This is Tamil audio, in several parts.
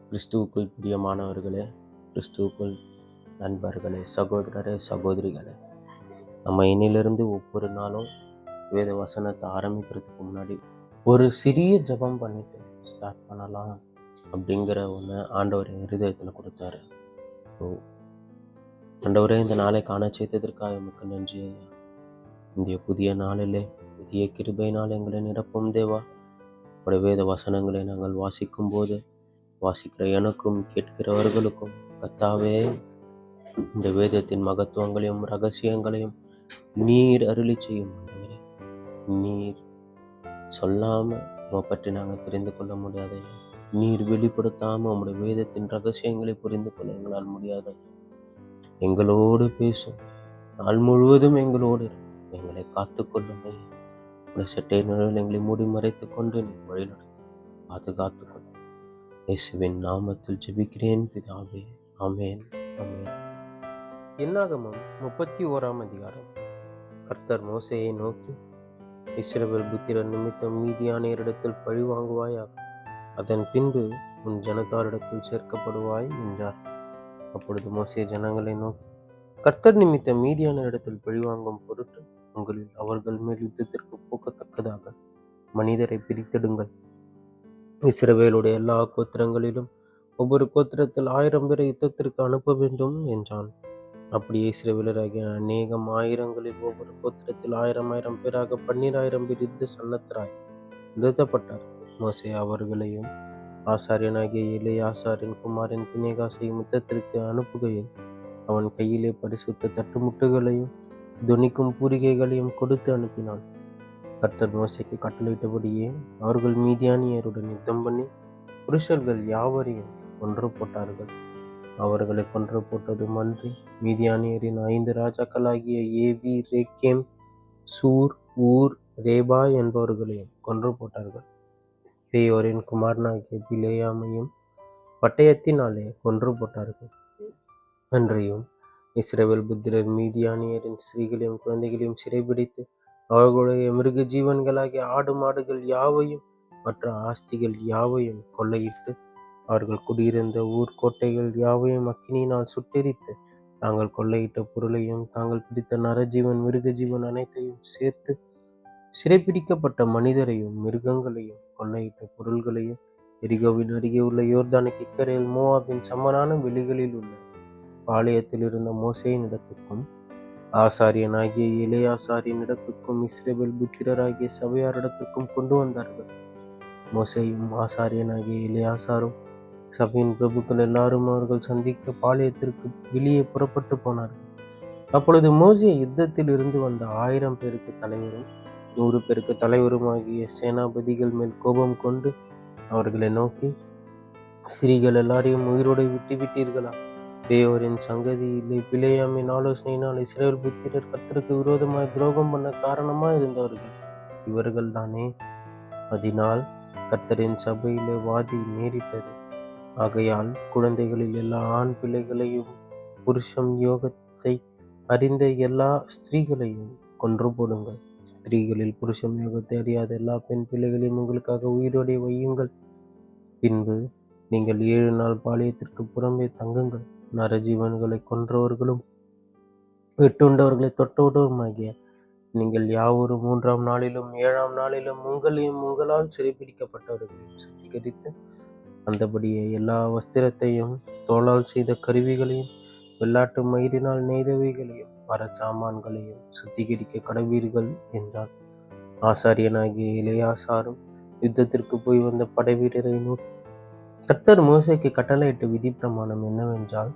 கிறிஸ்துவுக்குள் பிரியமானவர்களே, கிறிஸ்துவுக்குள் நண்பர்களே, சகோதரரே, சகோதரிகளே, நம்ம இன்னிலிருந்து ஒவ்வொரு நாளும் வேத வசனத்தை ஆரம்பிக்கிறதுக்கு முன்னாடி ஒரு சிறிய ஜெபம் பண்ணிட்டு ஸ்டார்ட் பண்ணலாம் அப்படிங்கிற ஒன்று ஆண்டவர் என் இருதயத்தில் கொடுத்தாரு. ஸோ ஆண்டவரே, இந்த நாளை காண செய்ததற்காக எமக்கு நன்றி ஐயா. இந்த புதிய நாளிலே புதிய கிருபையினால் எங்களை நிரப்பும் தேவா. உடைய வேத வசனங்களை நாங்கள் வாசிக்கும் போது வாசிக்கிற எனக்கும் கேட்கிறவர்களுக்கும் கர்த்தாவே, இந்த வேதத்தின் மகத்துவங்களையும் ரகசியங்களையும் நீர் அருளி செய்யும் ஆண்டவரே. நீர் சொல்லாம உம்மை பற்றி நாங்கள் தெரிந்து கொள்ள முடியாது. நீர் வெளிப்படுத்தாம உம்முடைய வேதத்தின் ரகசியங்களை புரிந்து கொள்ள எங்களால் முடியாது. எங்களோடு பேசும், நாள் முழுவதும் எங்களோடு இரு. எங்களை காத்துக்கொள்ளும். உடைய சட்டை நிழலில் எங்களை மூடி மறைத்துக் கொண்டு நீ வழிநடத்தும், பாதுகாத்துக் கொள்ளும். இயேசுவின் நாமத்தில் ஜெபிக்கிறேன் பிதாவே, ஆமென், ஆமென். என்னாகமம் 31 அதிகாரம். கர்த்தர் மோசேயை நோக்கி, இஸ்ரவேல் புத்திரர் நிமித்தம் மீதியானியரிடத்தில் பழி வாங்குவாயாக, அதன் பின்பு உன் ஜனத்தாரிடத்தில் சேர்க்கப்படுவாய் என்றார். அப்பொழுது மோசே ஜனங்களை நோக்கி, கர்த்தர் நிமித்தம் மீதியானியரிடத்தில் பழி வாங்கும் பொருட்டு உங்களில் அவர்கள் மேல் யுத்தத்திற்கு போக்கத்தக்கதாக மனிதரை பிரித்தெடுங்கள். இஸ்ரவேலுடைய எல்லா கோத்திரங்களிலும் ஒவ்வொரு கோத்திரத்தில் 1000 பேரை யுத்தத்திற்கு அனுப்ப வேண்டும் என்றான். அப்படியே இஸ்ரவேலராகிய அநேகம் ஆயிரங்களில் ஒவ்வொரு கோத்திரத்தில் 1000 பேராக 12000 பேர் யுத்த சன்னத்தராய் நிறுத்தப்பட்டார். மோசே அவர்களையும் ஆசாரியனாகிய எலெயாசாரின் குமாரன் பினெகாசையும் யுத்தத்திற்கு அனுப்புகையில் அவன் கையிலே பரிசுத்த தட்டுமுட்டுகளையும் தொனிக்கும் பூரிகைகளையும் கொடுத்து அனுப்பினான். கர்த்தர் மோசேக்கு கட்டளையிட்டபடியே அவர்கள் மீதியானியருடன் யுத்தம் பண்ணி புருஷர்கள் யாவரையும் கொன்று போட்டார்கள். அவர்களை கொன்று போட்டதும் அன்றி மீதியானியரின் 5 ராஜாக்களாகிய ஏவி, ரேக்கேம், சூர், ஊர், ரேபா என்பவர்களையும் கொன்று போட்டார்கள். பேயோரின் குமாரனாகிய பிலேயாமையும் பட்டயத்தினாலே கொன்று போட்டார்கள். அன்றியும் இஸ்ரவேல் புத்திரர் மீதியானியரின் ஸ்திரீகளையும் குழந்தைகளையும் சிறைபிடித்து அவர்களுடைய மிருக ஜீவன்களாகிய ஆடு மாடுகள் யாவையும் மற்ற ஆஸ்திகள் யாவையும் கொள்ளையிட்டு அவர்கள் குடியிருந்த ஊர் கோட்டைகள் யாவையும் அக்கினியினால் சுட்டெரித்து தாங்கள் கொள்ளையிட்ட பொருளையும் தாங்கள் பிடித்த நரஜீவன் மிருக ஜீவன் அனைத்தையும் சேர்த்து சிறைப்பிடிக்கப்பட்ட மனிதரையும் மிருகங்களையும் கொள்ளையிட்ட பொருள்களையும் எரிகோவின் அருகே உள்ள யோர்தானுக்கு இக்கரையில் மோவாபின் சமனான வெளிகளில் உள்ள பாளையத்தில் இருந்த மோசேயின் இடத்துக்கும் ஆசாரியனாகிய எலெயாசாரின் இடத்துக்கும் இஸ்ரவேல் புத்திரராகிய சபையாரிடத்துக்கும் கொண்டு வந்தார்கள். மோசேயும் ஆசாரியனாகிய எலெயாசாரும் சபையின் பிரபுக்கள் எல்லாரும் அவர்கள் சந்திக்க பாளையத்திற்கு வெளியே புறப்பட்டு போனார்கள். அப்பொழுது மோசே யுத்தத்தில் இருந்து வந்த 1000 பேருக்கு தலைவரும் 100 பேருக்கு தலைவருமாகிய சேனாபதிகள் மேல் கோபம் கொண்டு அவர்களை நோக்கி, ஸ்திரீகள் எல்லாரையும் உயிரோடு விட்டுவிட்டீர்களா? பேயோரின் சங்கதியிலே பிலேயாமின் ஆலோசனையினால் இஸ்ரவேல் புத்திரர் கர்த்தருக்கு விரோதமாய் துரோகம் பண்ண காரணமாய் இருந்தவர்கள் இவர்கள் தானே. அதனால் கர்த்தரின் சபையிலே வாதி நேரிட்டது. ஆகையால் குழந்தைகளில் எல்லா ஆண் பிள்ளைகளையும் புருஷம் யோகத்தை அறிந்த எல்லா ஸ்திரீகளையும் கொன்று போடுங்கள். ஸ்திரீகளில் புருஷம் யோகத்தை அறியாத எல்லா பெண் பிள்ளைகளையும் உங்களுக்காக உயிரோடே வையுங்கள். பின்பு நீங்கள் 7 நாள் பாளையத்திற்கு புறம்பே தங்குங்கள். நரஜீவன்களை கொன்றவர்களும் வெட்டுண்டவர்களை தொட்டவருமாகிய நீங்கள் யாவரும் 3ஆம் நாளிலும் 7ஆம் நாளிலும் உங்களையும் உங்களால் சிறைப்பிடிக்கப்பட்டவர்களையும் சுத்திகரித்து அந்தபடியே எல்லா வஸ்திரத்தையும் தோளால் செய்த கருவிகளையும் வெள்ளாட்டு மயிரினால் நெய்தவைகளையும் மரச்சாமான்களையும் சுத்திகரிக்க கடவீர்கள் என்றான். ஆசாரியனாகிய எலெயாசாரும் யுத்தத்திற்கு போய் வந்த படைவீரரை நோக்கி, கர்த்தர் மோசேக்கு கட்டளையிட்ட விதி பிரமாணம் என்னவென்றால்,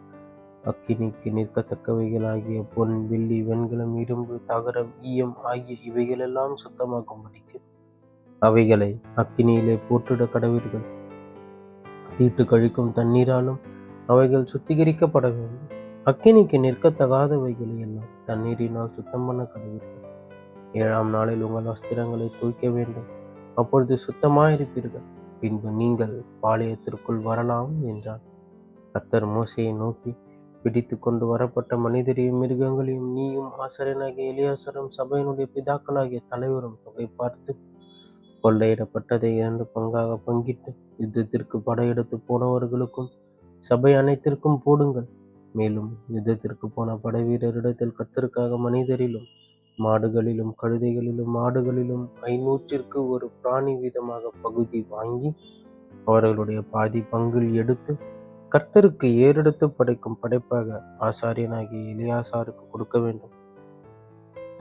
அக்கினிக்கு நிற்கத்தக்கவைகளாகிய பொன், வெள்ளி, வெண்கலம், இரும்பு, தகரம், ஈயம் ஆகிய இவைகளெல்லாம் சுத்தமாகும்படிக்கு அவைகளை அக்கினியிலே போட்டுட கடவீர்கள். தீட்டு கழிக்கும் தண்ணீராலும் அவைகள் சுத்திகரிக்கப்பட வேண்டும். அக்கினிக்கு நிற்கத்தகாதவைகளை எல்லாம் தண்ணீரினால் சுத்தம் பண்ண கடவீர்கள். 7ஆம் நாளில் உங்கள் வஸ்திரங்களை துவைக்க வேண்டும். அப்பொழுது சுத்தமாயிருப்பீர்கள். பின்பு நீங்கள் பாளையத்திற்குள் வரலாம் என்றான். கர்த்தர் மோசேயை நோக்கி, பிடித்து கொண்டு வரப்பட்ட மனிதரையும் மிருகங்களையும் நீயும் ஆசாரியனாகிய எலெயாசாரும் சபையினுடைய பிதாக்களாகிய தலைவரும் தொகை பார்த்து கொள்ளையிடப்பட்டதை 2 பங்காக பங்கிட்டு யுத்தத்திற்கு படையெடுத்து போனவர்களுக்கும் சபை அனைத்திற்கும் போடுங்கள். மேலும் யுத்தத்திற்கு போன படைவீரரிடத்தில் கர்த்தருக்காக மனிதரிலும் மாடுகளிலும் கழுதைகளிலும் ஆடுகளிலும் 500ற்கு ஒரு பிராணி வீதமாக பகுதி வாங்கி அவர்களுடைய பாதி பங்கில் எடுத்து கர்த்தருக்கு ஏறெடுத்து படைக்கும் படைப்பாக ஆசாரியனாகிய எலியாசாருக்கு கொடுக்க வேண்டும்.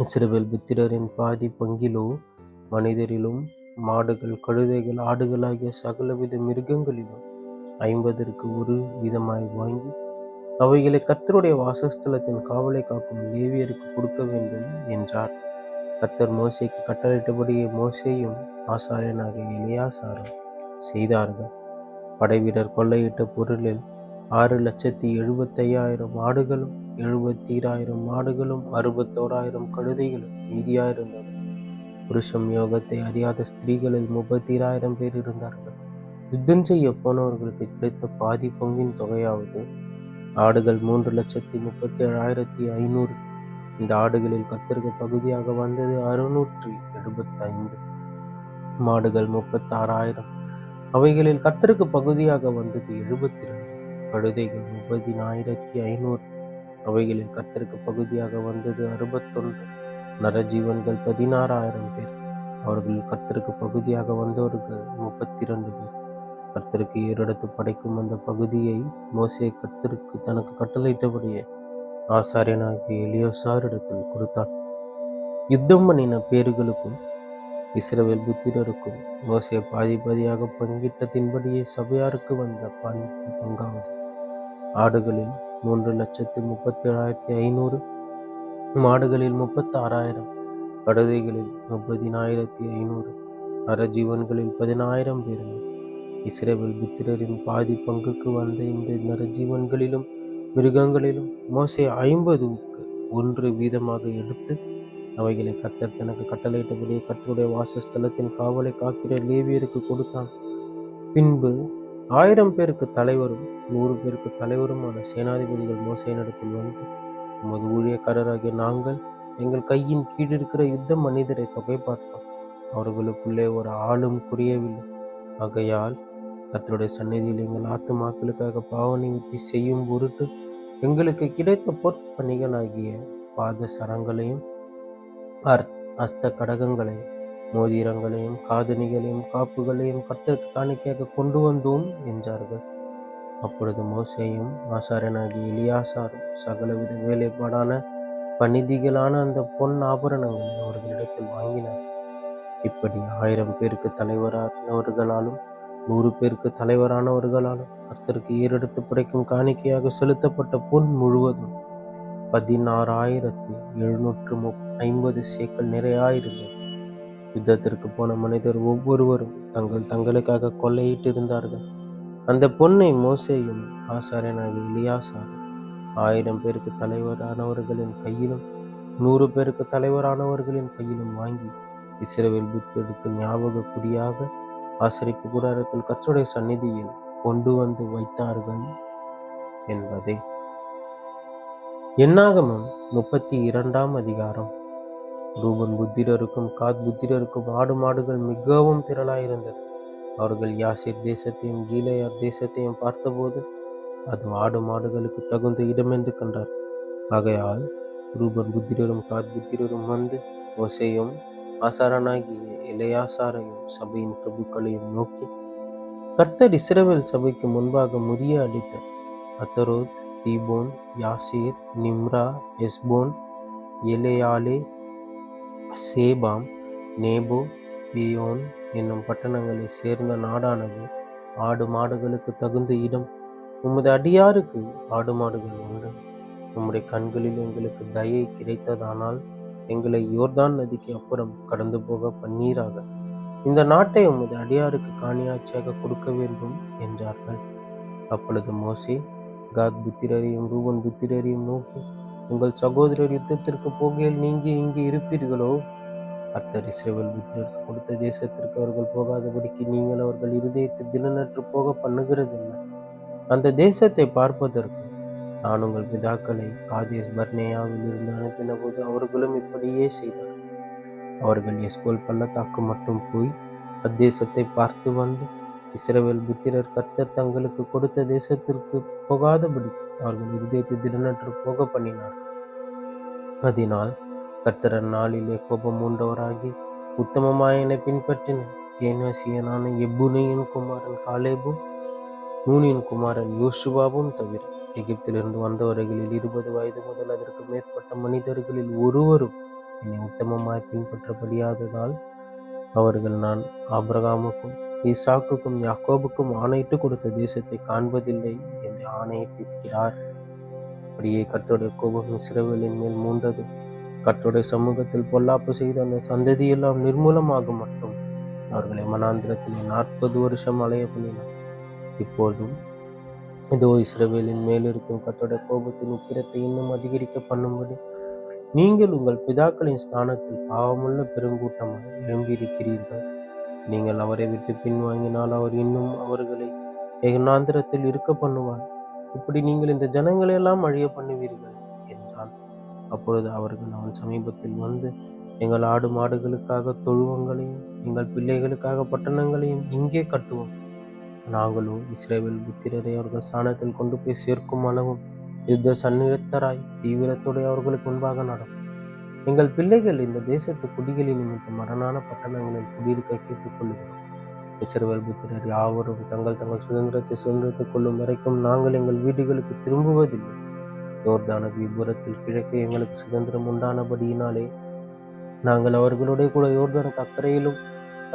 இஸ்ரவேல் புத்திரரின் பாதி பங்கிலோ மனிதரிலும் மாடுகள் கழுதைகள் ஆடுகள் ஆகிய சகலவித மிருகங்களிலும் 50ற்கு ஒரு வீதமாய் வாங்கி அவைகளை கர்த்தருடைய வாசஸ்தலத்தின் காவலை காக்கும் லேவியருக்கு கொடுக்க வேண்டும் என்றார். கர்த்தர் மோசேக்கு கட்டளையிட்டபடியே மோசேயும் ஆசாரியனாகிய எலியாசாரும் செய்தார்கள். படைவீரர் கொள்ளையிட்ட பொருளில் 6,75,000 ஆடுகளும் 72,000 மாடுகளும் 61,000 கழுதைகளும் மீதியாயிருந்தது. புருஷம் யோகத்தை அறியாத ஸ்திரீகளில் 32,000 பேர் இருந்தார்கள். யுத்தம் செய்ய போனவர்களுக்கு கிடைத்த பாதி பங்கின் தொகையாவது ஆடுகள் 3,37,500. இந்த ஆடுகளில் கர்த்தருக்கு பகுதியாக வந்தது 675. மாடுகள் 36,000. அவைகளில் கர்த்தருக்கு பகுதியாக வந்தது 72. கழுதைகள் 30,500. அவைகளில் கர்த்தருக்கு பகுதியாக வந்தது 61. நரஜீவன்கள் 16,000 பேர். அவர்களில் கர்த்தருக்கு பகுதியாக வந்தவர்கள் 32 பேர். கர்த்தருக்கு ஏறெடுத்து படைக்கும் அந்த பகுதியை மோசே கர்த்தருக்கு தனக்கு கட்டளையிட்டபடியே ஆசாரியனாகிய எலியாசாரிடத்தில் கொடுத்தான். யுத்தம் பண்ணின பேர்களுக்கும் இஸ்ரவேல் புத்திரருக்கும் மோசே பாதி பாதியாக பங்கிட்டதின்படியே சபையாருக்கு வந்த பங்காவது ஆடுகளில் 3,37,500, மாடுகளில் 36,000, கழுதைகளில் 30,500, நரஜீவன்களில் 10,000 பேருமே. இஸ்ரவேல் புத்திரரின் பாதி பங்குக்கு வந்த இந்த நரஜீவன்களிலும் மிருகங்களிலும் மோசே 50க்கு 1 வீதமாக எடுத்து அவைகளை கர்த்தர் தனக்கு கட்டளையிட்டபடியே கர்த்தருடைய வாசஸ்தலத்தின் காவலை காக்கிற லேவியருக்கு கொடுத்தான். பின்பு 1000 பேருக்கு தலைவரும் 100 பேருக்கு தலைவருமான சேனாதிபதிகள் மோசேயினிடத்தில் வந்து, உமது ஊழியக்காரராகிய நாங்கள் எங்கள் கையின் கீழிருக்கிற யுத்த மனிதரை தொகை பார்த்தோம். அவர்களுக்குள்ளே ஒரு ஆளும் குறையவில்லை. ஆகையால் கர்த்தருடைய சந்நிதியில் எங்கள் ஆத்துமாக்களுக்காக பாவ நிவர்த்தி செய்யும் பொருட்டு எங்களுக்கு கிடைத்த பொற்பணிகளாகிய பாத சரங்களையும் அஸ்த கடகங்களையும் மோதிரங்களையும் காதணிகளையும் காப்புகளையும் கர்த்தருக்கு காணிக்கையாக கொண்டு வந்தோம் என்றார்கள். அப்பொழுது மோசேயும் ஆசாரியனாகிய எலியாசாரும் சகலவித வேலைப்பாடான பணிதிகளான அந்த பொன் ஆபரணங்களை அவர்களிடத்தில் வாங்கினார்கள். இப்படி 1000 பேருக்கு தலைவரானவர்களாலும் 100 பேருக்கு தலைவரானவர்களாலும் கர்த்தருக்கு ஏறெடுத்து படைக்கும் காணிக்கையாக செலுத்தப்பட்ட பொன் முழுவதும் 16,750 சேக்கல் நிறையாயிருந்தது. யுத்தத்திற்கு போன மனிதர் ஒவ்வொருவரும் தங்களுக்காக கொள்ளையிட்டிருந்தார்கள். அந்த பொன்னை மோசேயும் ஆசாரியனாகிய எலியாசாரும் 1000 பேருக்கு தலைவரானவர்களின் கையிலும் 100 பேருக்கு தலைவரானவர்களின் கையிலும் வாங்கி இஸ்ரவேல் புத்திரருக்கு ஞாபக குறியாக ஆசரிப்பு கூடாரத்தில் கர்த்தருடைய சந்நிதியில் கொண்டு வந்து வைத்தார்கள் என்பதே. என்னாகமம் 32ஆம் அதிகாரம். ரூபன் புத்திரருக்கும் காத் புத்திரருக்கும் ஆடு மாடுகள் மிகவும் திரளாயிருந்தது. அவர்கள் யாசேர் தேசத்தையும் கீலேயாத் தேசத்தையும் பார்த்தபோது அது ஆடு மாடுகளுக்கு தகுந்த இடமென்று கண்டார். ஆகையால் ரூபன் புத்திரரும் காத் புத்திரரும் வந்து மோசேயும் ஆசாரனாகிய எலெயாசாரையும் சபையின் பிரபுக்களையும் நோக்கி, கர்த்தர் இஸ்ரவேல் சபைக்கு முன்பாக முறிய அடித்த அத்தரோத், தீபோன், யாசேர், நிம்ரா, எஸ்போன், எலேயாலே, சேபாம், நேபோ, பேயோன் என்னும் பட்டணங்களை சேர்ந்த நாடானது ஆடு மாடுகளுக்கு தகுந்த இடம். உமது அடியாருக்கு ஆடு மாடுகள் உண்டு. உம்முடைய கண்களில் எங்களுக்கு தயை கிடைத்ததானால் எங்களை யோர்தான் நதிக்கு அப்புறம் கடந்து போக பன்னீராக. இந்த நாட்டை உமது அடியாருக்கு காணியாட்சியாக கொடுக்க வேண்டும் என்றார்கள். அப்பொழுது மோசே காத் புத்திரரையும் ரூபன் புத்திரரையும் நோக்கி, உங்கள் சகோதரர் யுத்தத்திற்கு போகையில் நீங்க இங்கே இருப்பீர்களோ? கர்த்தர் இஸ்ரவேல் புத்திரருக்கு கொடுத்த தேசத்திற்கு அவர்கள் போகாதபடிக்கு நீங்கள் அவர்கள் இருதயத்தை திடனற்று போக பண்ணுகிறது என்ன? அந்த தேசத்தை பார்ப்பதற்கு நான் உங்கள் பிதாக்களை காதேஸ் பர்னேயாவில் இருந்து அனுப்பின போது அவர்களும் இப்படியே செய்தார்கள். அவர்கள் எஸ்கோல் பள்ளத்தாக்கு மட்டும் போய் அத்தேசத்தை பார்த்து வந்து இஸ்ரவேல் புத்திரர் கர்த்தர் தங்களுக்கு கொடுத்த தேசத்திற்கு போகாதபடிக்கு அவர்கள் இருதயத்தை திடனற்று போக பண்ணினார். அதனால் கர்த்தர் அந்நாளிலே கோபம் மூண்டவராகி உத்தமமாய் என்னை பின்பற்றின கேனாசியனான எப்புனையின் குமாரன் காலேபும் நூனின் குமாரன் யோசுவாவும் தவிர எகிப்திலிருந்து வந்தவர்களில் 20 வயது முதல் அதற்கு மேற்பட்ட மனிதர்களில் ஒருவரும் என்னை உத்தமமாய் பின்பற்றபடியாததால் அவர்கள் நான் ஆபிரகாமுக்கும் ஈசாக்குக்கும் யாக்கோபுக்கும் ஆணையிட்டு கொடுத்த தேசத்தை காண்பதில்லை என்று ஆணையிட்டிருக்கிறார். அப்படியே கர்த்தருடைய கோபம் இஸ்ரவேலின் மேல் மூண்டது. கர்த்தருடைய சமூகத்தில் பொல்லாப்பு செய்த அந்த சந்ததியெல்லாம் நிர்மூலமாகும் மட்டும் அவர்களை வனாந்திரத்திலே 40 வருஷம் அலைய பண்ணினார். இப்போதும் இதோ இஸ்ரவேலின் மேலிருக்கும் கர்த்தருடைய கோபத்தின் உக்கிரத்தை இன்னும் அதிகரிக்க பண்ணும்படி நீங்கள் உங்கள் பிதாக்களின் ஸ்தானத்தில் பாவமுள்ள பெருங்கூட்டமாய் எழும்பியிருக்கிறீர்கள். நீங்கள் அவரை விட்டு பின்வாங்கினால் அவர் இன்னும் அவர்களை வனாந்திரத்தில் இருக்க பண்ணுவார். இப்படி நீங்கள் இந்த ஜனங்களை எல்லாம் அழிய பண்ணுவீர்கள் என்றான். அப்பொழுது அவர்கள் அவன் சமீபத்தில் வந்து, எங்கள் ஆடு மாடுகளுக்காக தொழுவங்களையும் எங்கள் பிள்ளைகளுக்காக பட்டணங்களையும் இங்கே கட்டுவோம். நாங்களோ இஸ்ரவேல் புத்திரரை அவர்கள் ஸ்தானத்தில் கொண்டு போய் சேர்க்கும் அளவும் யுத்த சந்நிதராய் தீவிரத்தோடு அவர்களுக்கு முன்பாக நடக்கும். எங்கள் பிள்ளைகள் இந்த தேசத்து குடிகளின் நிமித்தம் மரணான பட்டணங்களில் குடியிருக்க கேட்டுக்கொள்கிறோம். இஸ்ரவேல் புத்திரர் யாவரும் தங்கள் தங்கள் சுதந்திரத்தை சுதந்திரத்துக் கொள்ளும் வரைக்கும் நாங்கள் எங்கள் வீடுகளுக்கு திரும்புவதில்லை. யோர்தானுக்கு இப்புறத்தில் கிழக்கே எங்களுக்கு சுதந்திரம் உண்டானபடியினாலே நாங்கள் அவர்களுடைய கூட யோர்தானுக்கு அக்கறையிலும்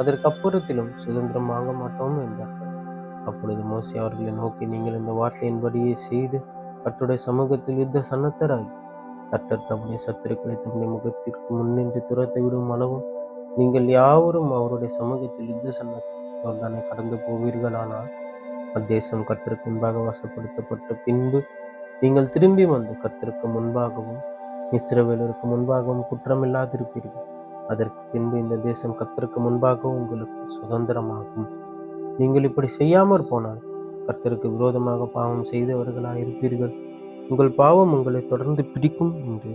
அதற்கு அப்புறத்திலும் சுதந்திரம் வாங்க மாட்டோம் என்றார்கள். அப்பொழுது மோசே அவர்களை நோக்கி, நீங்கள் இந்த வார்த்தையின்படியே செய்து கர்த்தருடைய சமூகத்தில் யுத்த சன்னத்தராகி கர்த்தர் தம்முடைய சத்துருக்களை தம்முடைய முகத்திற்கு முன்னின்று துரத்தை விடும் அளவும் நீங்கள் யாவரும் அவருடைய சமூகத்தில் யுத்த சன்னத்தில் யோர்தானை கடந்து போவீர்களானால் அத்தேசம் கர்த்தருக்கு முன்பாக வசப்படுத்தப்பட்ட பின்பு நீங்கள் திரும்பி வந்து கர்த்தருக்கு முன்பாகவும் இஸ்ரவேலருக்கு முன்பாகவும் குற்றமில்லாதிருப்பீர்கள். அதற்கு பின்பு இந்த தேசம் கர்த்தருக்கு முன்பாகவும் உங்களுக்கு சுதந்திரமாகும். நீங்கள் இப்படி செய்யாமற் போனால் கர்த்தருக்கு விரோதமாக பாவம் செய்தவர்களாயிருப்பீர்கள். உங்கள் பாவம் உங்களை தொடர்ந்து பிடிக்கும் என்று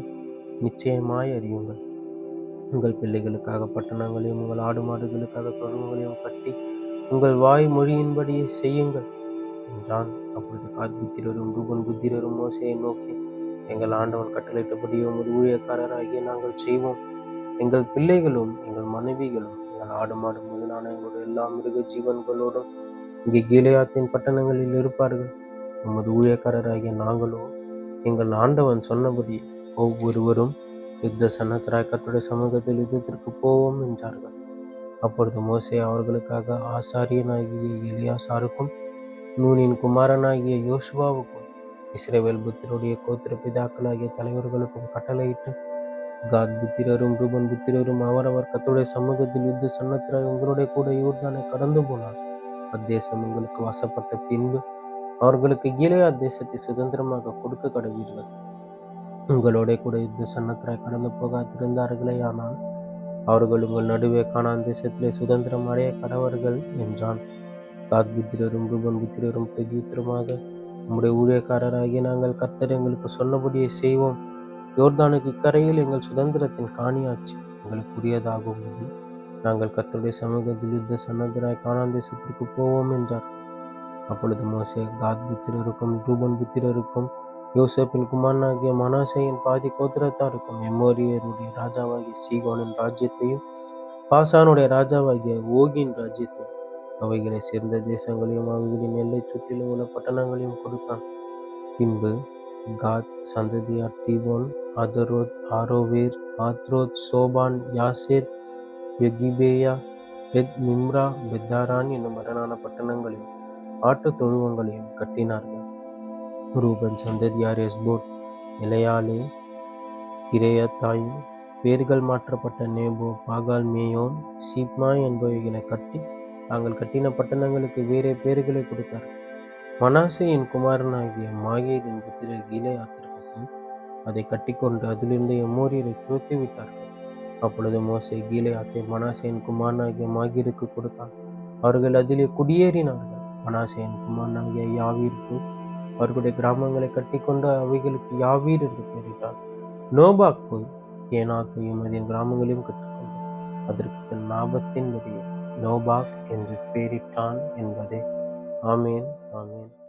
நிச்சயமாய் அறியுங்கள். உங்கள் பிள்ளைகளுக்காக பட்டணங்களையும் உங்கள் ஆடு மாடுகளுக்காக தொழுவங்களையும் கட்டி உங்கள் வாய் மொழியின்படியே செய்யுங்கள் என்றான். அப்பொழுது காத் புத்திரரும் ரூபன் புத்திரரும் மோசேயை நோக்கி, எங்கள் ஆண்டவன் கட்டளையிட்டபடியே உமது ஊழியக்காரராகிய நாங்கள் செய்வோம். எங்கள் பிள்ளைகளும் எங்கள் மனைவிகளும் எங்கள் ஆடு மாடு முதலான எங்களுடைய எல்லா மிருக ஜீவன்களோடும் இங்கே கீலேயாத்தின் பட்டணங்களில் இருப்பார்கள். உமது ஊழியக்காரராகிய நாங்களோ எங்கள் ஆண்டவன் சொன்னபடி ஒவ்வொருவரும் யுத்த சன்னத்தராய் கர்த்தருடைய சமூகத்தில் யுத்தத்திற்கு போவோம் என்றார்கள். அப்பொழுது மோசே அவர்களுக்காக ஆசாரியனாகிய எலியாசாருக்கும் நூனின் குமாரனாகிய யோசுவாவுக்கும் இஸ்ரவேல் புத்திரருடைய கோத்திர பிதாக்களாகிய தலைவர்களுக்கும் கட்டளையிட்டு, காத் புத்திரரும் ரூபன் புத்திரரும் அவரவர் கர்த்தருடைய சமூகத்தில் யுத்த சன்னத்தராய் உங்களுடைய கூட யோர்தானை கடந்து போனார். அத்தேசம் உங்களுக்கு வசப்பட்ட பின்பு அவர்களுக்கு கீலேயாத் தேசத்தை சுதந்திரமாக கொடுக்க கடவீர்கள். உங்களோட கூட யுத்த சன்னத்தராய் கடந்து போகாதிருந்தார்களே ஆனால் அவர்கள் உங்கள் நடுவே கானான் தேசத்திலே சுதந்திரம் அடைய கடவர்கள் என்றான். காத் புத்திரரும் ரூபன் புத்திரரும் பிரதியுத்தரமாக, நம்முடைய ஊழியக்காரராகிய நாங்கள் கர்த்தர் எங்களுக்கு சொன்னபடியே செய்வோம். யோர்தானுக்கு இக்கரையில் எங்கள் சுதந்திரத்தின் காணியாட்சி எங்களுக்கு உரியதாகும்படி நாங்கள் கர்த்தருடைய சமூகத்தில் யுத்த சன்னத்தராய் கானான் தேசத்திற்கு போவோம் என்றார். அப்பொழுது மோசே காத் புத்திரருக்கும் ரூபன் புத்திரருக்கும் யோசேப்பின் குமாரனாகிய மனாசேயின் பாதி கோத்திரத்தாருக்கும் எமோரியருடைய ராஜாவாகிய சீகோனின் ராஜ்யத்தையும் பாசானுடைய ராஜாவாகிய ஓகின் ராஜ்யத்தையும் அவைகளை சேர்ந்த தேசங்களையும் அவைகளின் எல்லை சுற்றிலும் உள்ள பட்டணங்களையும் கொடுத்தான். பின்பு காத் சந்ததியார் Dibon, அதரோத், Aroer, Atroth, சோபான், Yasir, Jogbehah, பெத் நிம்ரா, பெத்தாரான் என்னும் மரணான பட்டணங்களையும் ஆட்டு தொழுவங்களையும் கட்டினார்கள். ரூபன் சந்ததியார் எஸ்போன், எலையாலே, கிரேயத்தாயும், பேர்கள் மாற்றப்பட்ட நேபோ, பாகால் மேயோன், சீப்மா என்பவைகளை கட்டி தாங்கள் கட்டின பட்டணங்களுக்கு வேறே பேர்களை கொடுத்தார்கள். மனாசேயின் குமாரனாகிய மாகீரின் புத்திரர் கீலேயாத்திற்கு போய் அதை கட்டிக்கொண்டு அதிலிருந்து எமோரியரை துரத்தி விட்டார்கள். அப்பொழுது மோசே கீலேயாத்தை மனாசேயின் குமாரனாகிய மாகீருக்கு கொடுத்தான். அவர்கள் அதிலே குடியேறினார்கள். மனாசேயின் குமாரனாகிய யாவீருக்கு அவர்களுடைய கிராமங்களை கட்டிக்கொண்டு அவைகளுக்கு யாவீர் என்று பெயரிட்டார். நோபாக் போய் கேனாத்தையும் அதன் கிராமங்களையும் கற்றுக்கொண்டு அதற்கு தன் லாபத்தின்படியே நோபாக் என்று பெயரிட்டான் என்பதே. ஆமேன். ஆமேன்.